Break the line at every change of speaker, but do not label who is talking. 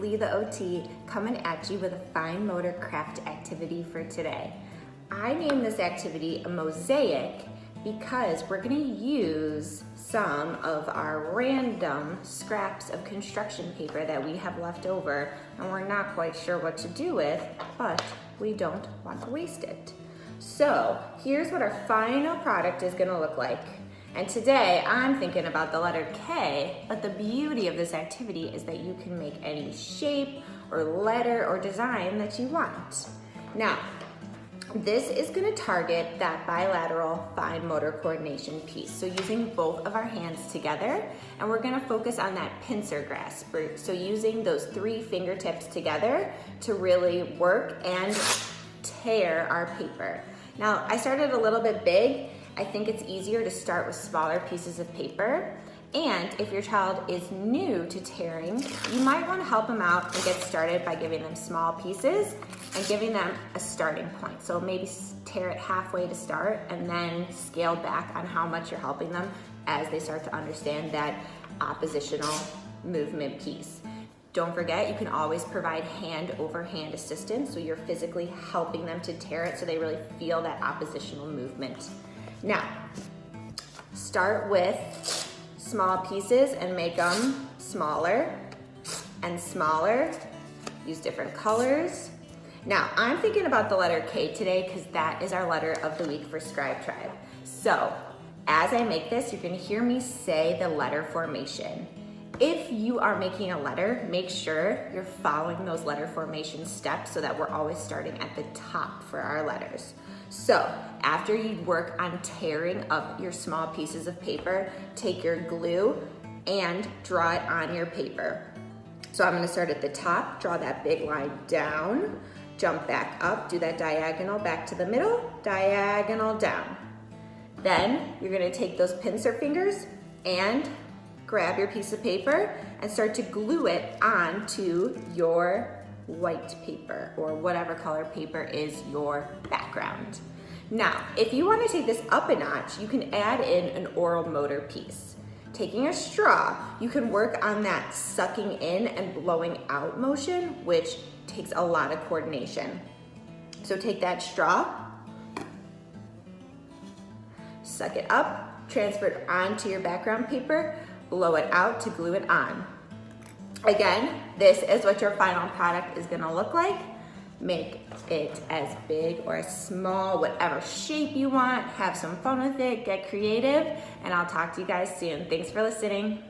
Leigh the OT coming at you with a fine motor craft activity for today. I named this activity a mosaic because we're going to use some of our random scraps of construction paper that we have left over and we're not quite sure what to do with, but we don't want to waste it. So here's what our final product is going to look like. And today I'm thinking about the letter K, but the beauty of this activity is that you can make any shape or letter or design that you want. Now, this is going to target that bilateral fine motor coordination piece. So using both of our hands together, and we're going to focus on that pincer grasp. So using those 3 fingertips together to really work and tear our paper. Now, I started a little bit big. I think it's easier to start with smaller pieces of paper. And if your child is new to tearing, you might want to help them out and get started by giving them small pieces and giving them a starting point. So maybe tear it halfway to start and then scale back on how much you're helping them as they start to understand that oppositional movement piece. Don't forget, you can always provide hand over hand assistance, so you're physically helping them to tear it so they really feel that oppositional movement. Now, start with small pieces and make them smaller and smaller. Use different colors. Now, I'm thinking about the letter K today because that is our letter of the week for Scribe Tribe. So, as I make this, you're gonna hear me say the letter formation. If you are making a letter, make sure you're following those letter formation steps so that we're always starting at the top for our letters. So after you work on tearing up your small pieces of paper, take your glue and draw it on your paper. So I'm gonna start at the top, draw that big line down, jump back up, do that diagonal back to the middle, diagonal down. Then you're gonna take those pincer fingers and grab your piece of paper and start to glue it onto your white paper or whatever color paper is your background. Now, if you want to take this up a notch, you can add in an oral motor piece. Taking a straw, you can work on that sucking in and blowing out motion, which takes a lot of coordination. So take that straw, suck it up, transfer it onto your background paper, blow it out to glue it on. Again, this is what your final product is gonna look like. Make it as big or as small, whatever shape you want. Have some fun with it, get creative, and I'll talk to you guys soon. Thanks for listening.